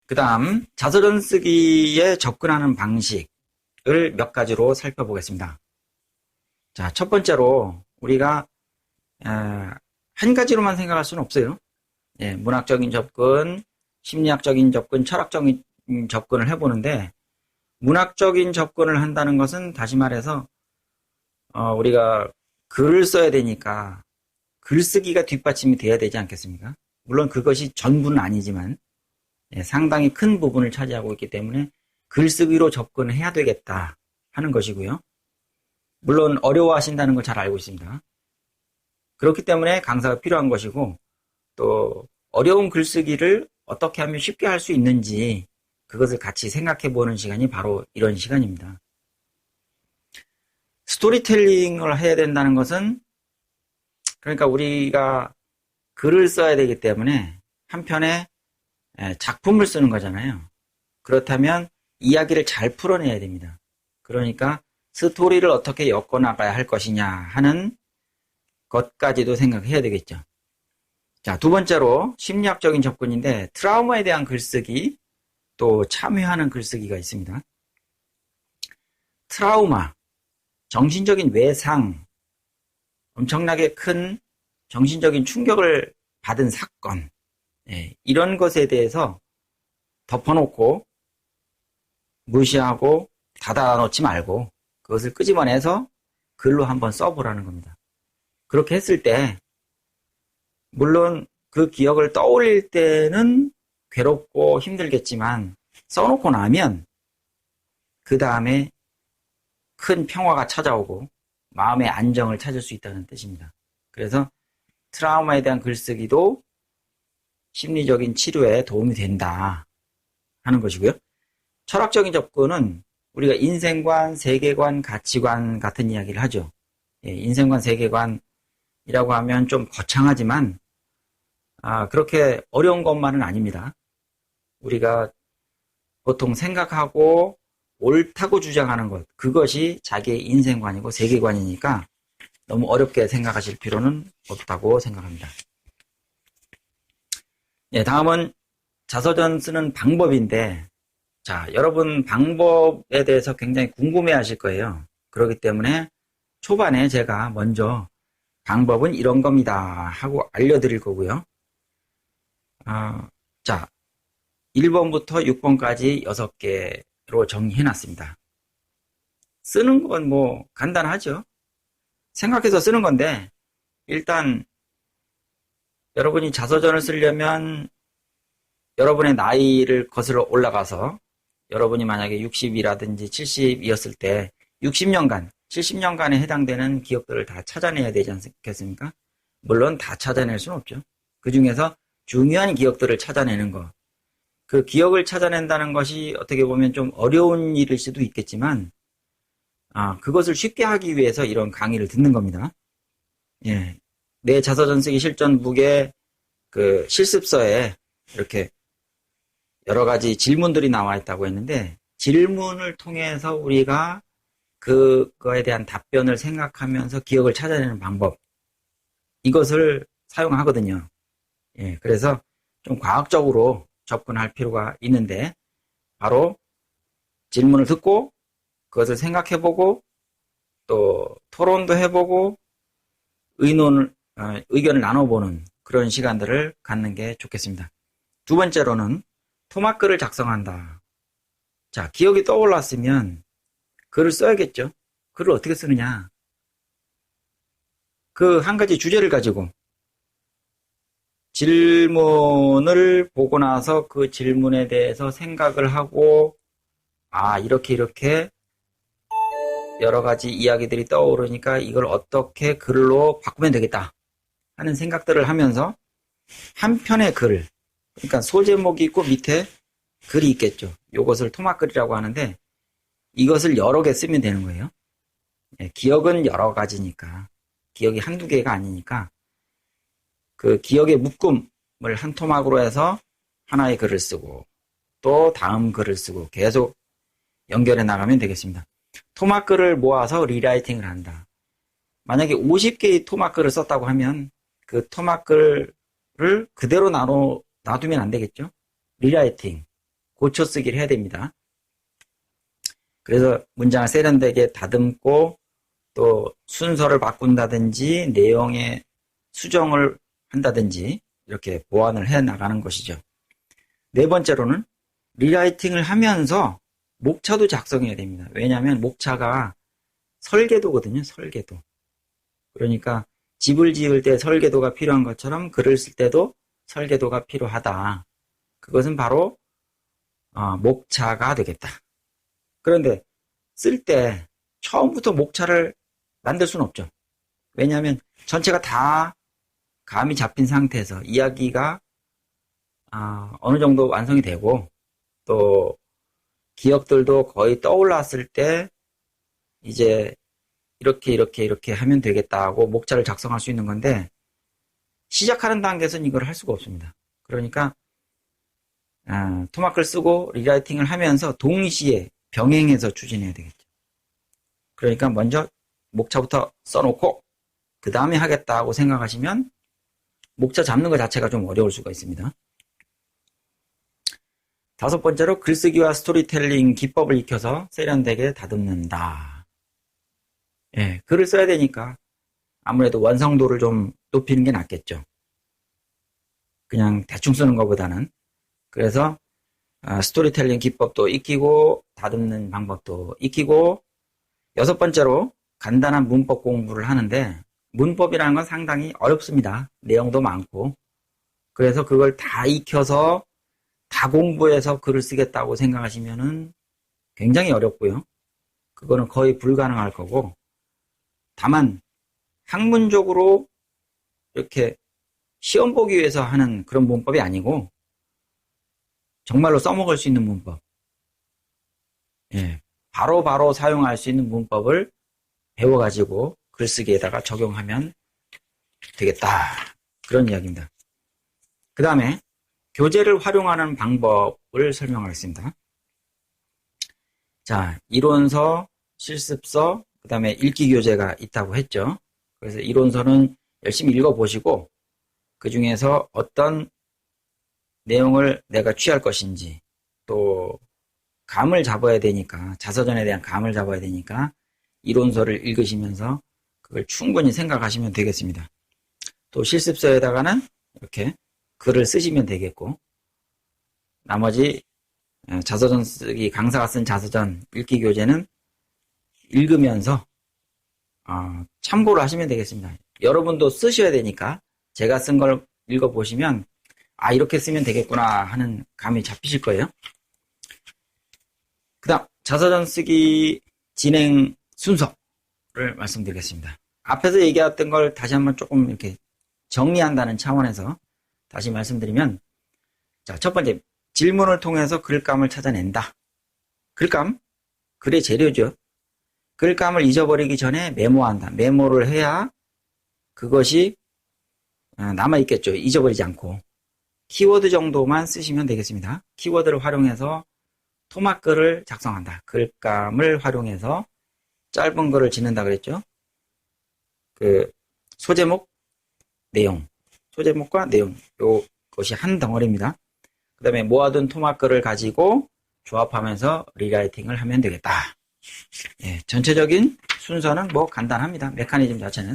그 다음 자서전 쓰기에 접근하는 방식을 몇 가지로 살펴보겠습니다. 자, 첫 번째로 우리가 한 가지로만 생각할 수는 없어요. 예, 문학적인 접근, 심리학적인 접근, 철학적인 접근을 해보는데, 문학적인 접근을 한다는 것은 다시 말해서 우리가 글을 써야 되니까 글쓰기가 뒷받침이 돼야 되지 않겠습니까? 물론 그것이 전부는 아니지만 상당히 큰 부분을 차지하고 있기 때문에 글쓰기로 접근을 해야 되겠다 하는 것이고요. 물론 어려워하신다는 걸 잘 알고 있습니다. 그렇기 때문에 강사가 필요한 것이고, 또 어려운 글쓰기를 어떻게 하면 쉽게 할 수 있는지 그것을 같이 생각해 보는 시간이 바로 이런 시간입니다. 스토리텔링을 해야 된다는 것은, 그러니까 우리가 글을 써야 되기 때문에 한편에 작품을 쓰는 거잖아요. 그렇다면 이야기를 잘 풀어내야 됩니다. 그러니까 스토리를 어떻게 엮어나가야 할 것이냐 하는 것까지도 생각해야 되겠죠. 자, 두 번째로 심리학적인 접근인데, 트라우마에 대한 글쓰기, 또 참여하는 글쓰기가 있습니다. 트라우마, 정신적인 외상, 엄청나게 큰 정신적인 충격을 받은 사건, 이런 것에 대해서 덮어놓고 무시하고 닫아놓지 말고 그것을 끄집어내서 글로 한번 써보라는 겁니다. 그렇게 했을 때 물론 그 기억을 떠올릴 때는 괴롭고 힘들겠지만 써놓고 나면 그 다음에 큰 평화가 찾아오고 마음의 안정을 찾을 수 있다는 뜻입니다. 그래서 트라우마에 대한 글쓰기도 심리적인 치료에 도움이 된다 하는 것이고요. 철학적인 접근은 우리가 인생관, 세계관, 가치관 같은 이야기를 하죠. 인생관, 세계관이라고 하면 좀 거창하지만 그렇게 어려운 것만은 아닙니다. 우리가 보통 생각하고 옳다고 주장하는 것, 그것이 자기의 인생관이고 세계관이니까 너무 어렵게 생각하실 필요는 없다고 생각합니다. 다음은 자서전 쓰는 방법인데, 자, 여러분 방법에 대해서 굉장히 궁금해 하실 거예요. 그렇기 때문에 초반에 제가 먼저 방법은 이런 겁니다 하고 알려드릴 거고요. 자, 1번부터 6번까지 6개로 정리해 놨습니다. 쓰는 건 뭐 간단하죠. 생각해서 쓰는 건데, 일단 여러분이 자서전을 쓰려면 여러분의 나이를 거슬러 올라가서 여러분이 만약에 60이라든지 70이었을 때 60년간, 70년간에 해당되는 기억들을 다 찾아내야 되지 않겠습니까? 물론 다 찾아낼 수는 없죠. 그 중에서 중요한 기억들을 찾아내는 것. 그 기억을 찾아낸다는 것이 어떻게 보면 좀 어려운 일일 수도 있겠지만, 그것을 쉽게 하기 위해서 이런 강의를 듣는 겁니다. 내 자서전 쓰기 실전북의 그 실습서에 이렇게 여러 가지 질문들이 나와 있다고 했는데, 질문을 통해서 우리가 그거에 대한 답변을 생각하면서 기억을 찾아내는 방법, 이것을 사용하거든요. 그래서 좀 과학적으로 접근할 필요가 있는데, 바로 질문을 듣고 그것을 생각해보고 또 토론도 해보고 의견을 나눠보는 그런 시간들을 갖는 게 좋겠습니다. 두 번째로는 토막글을 작성한다. 자, 기억이 떠올랐으면 글을 써야겠죠. 글을 어떻게 쓰느냐. 그 한 가지 주제를 가지고 질문을 보고 나서 그 질문에 대해서 생각을 하고, 이렇게 여러 가지 이야기들이 떠오르니까 이걸 어떻게 글로 바꾸면 되겠다 하는 생각들을 하면서 한 편의 글, 그러니까 소제목이 있고 밑에 글이 있겠죠. 이것을 토막글이라고 하는데, 이것을 여러 개 쓰면 되는 거예요. 기억은 여러 가지니까, 기억이 한두 개가 아니니까 그 기억의 묶음을 한 토막으로 해서 하나의 글을 쓰고 또 다음 글을 쓰고 계속 연결해 나가면 되겠습니다. 토막글을 모아서 리라이팅을 한다. 만약에 50개의 토막글을 썼다고 하면 그 토막글을 그대로 놔두면 안 되겠죠? 리라이팅. 고쳐 쓰기를 해야 됩니다. 그래서 문장을 세련되게 다듬고 또 순서를 바꾼다든지 내용의 수정을 한다든지 이렇게 보완을 해 나가는 것이죠. 네 번째로는 리라이팅을 하면서 목차도 작성해야 됩니다. 왜냐하면 목차가 설계도거든요. 설계도. 그러니까 집을 지을 때 설계도가 필요한 것처럼 글을 쓸 때도 설계도가 필요하다. 그것은 바로 목차가 되겠다. 그런데 쓸 때 처음부터 목차를 만들 수는 없죠. 왜냐하면 전체가 다 감이 잡힌 상태에서 이야기가 어느 정도 완성이 되고 또 기억들도 거의 떠올랐을 때 이제 이렇게 하면 되겠다 하고 목차를 작성할 수 있는 건데 시작하는 단계에서는 이걸 할 수가 없습니다. 그러니까 토막을 쓰고 리라이팅을 하면서 동시에 병행해서 추진해야 되겠죠. 그러니까 먼저 목차부터 써놓고 그 다음에 하겠다고 생각하시면 목차 잡는 것 자체가 좀 어려울 수가 있습니다. 다섯 번째로 글쓰기와 스토리텔링 기법을 익혀서 세련되게 다듬는다. 예, 글을 써야 되니까 아무래도 완성도를 좀 높이는 게 낫겠죠. 그냥 대충 쓰는 것보다는. 그래서 스토리텔링 기법도 익히고 다듬는 방법도 익히고 여섯 번째로 간단한 문법 공부를 하는데 문법이라는 건 상당히 어렵습니다. 내용도 많고. 그래서 그걸 다 익혀서 다 공부해서 글을 쓰겠다고 생각하시면은 굉장히 어렵고요. 그거는 거의 불가능할 거고. 다만 학문적으로 이렇게 시험 보기 위해서 하는 그런 문법이 아니고 정말로 써먹을 수 있는 문법. 예, 바로 사용할 수 있는 문법을 배워가지고 글쓰기에다가 적용하면 되겠다. 그런 이야기입니다. 그 다음에 교재를 활용하는 방법을 설명하겠습니다. 자, 이론서, 실습서, 그 다음에 읽기 교재가 있다고 했죠. 그래서 이론서는 열심히 읽어보시고 그 중에서 어떤 내용을 내가 취할 것인지 또 감을 잡아야 되니까 자서전에 대한 감을 잡아야 되니까 이론서를 읽으시면서 그걸 충분히 생각하시면 되겠습니다. 또 실습서에다가는 이렇게 글을 쓰시면 되겠고 나머지 자서전 쓰기 강사가 쓴 자서전 읽기 교재는 읽으면서 참고를 하시면 되겠습니다. 여러분도 쓰셔야 되니까 제가 쓴 걸 읽어보시면 이렇게 쓰면 되겠구나 하는 감이 잡히실 거예요. 그 다음 자서전 쓰기 진행 순서를 말씀드리겠습니다. 앞에서 얘기했던 걸 다시 한번 조금 이렇게 정리한다는 차원에서 다시 말씀드리면 자, 첫 번째 질문을 통해서 글감을 찾아낸다. 글감, 글의 재료죠. 글감을 잊어버리기 전에 메모한다. 메모를 해야 그것이 남아있겠죠. 잊어버리지 않고. 키워드 정도만 쓰시면 되겠습니다. 키워드를 활용해서 토막글을 작성한다. 글감을 활용해서 짧은 글을 짓는다 그랬죠. 그 소제목, 내용. 소제목과 내용. 요것이 한 덩어리입니다. 그 다음에 모아둔 토막글을 가지고 조합하면서 리라이팅을 하면 되겠다. 예, 전체적인 순서는 뭐 간단합니다. 메커니즘 자체는.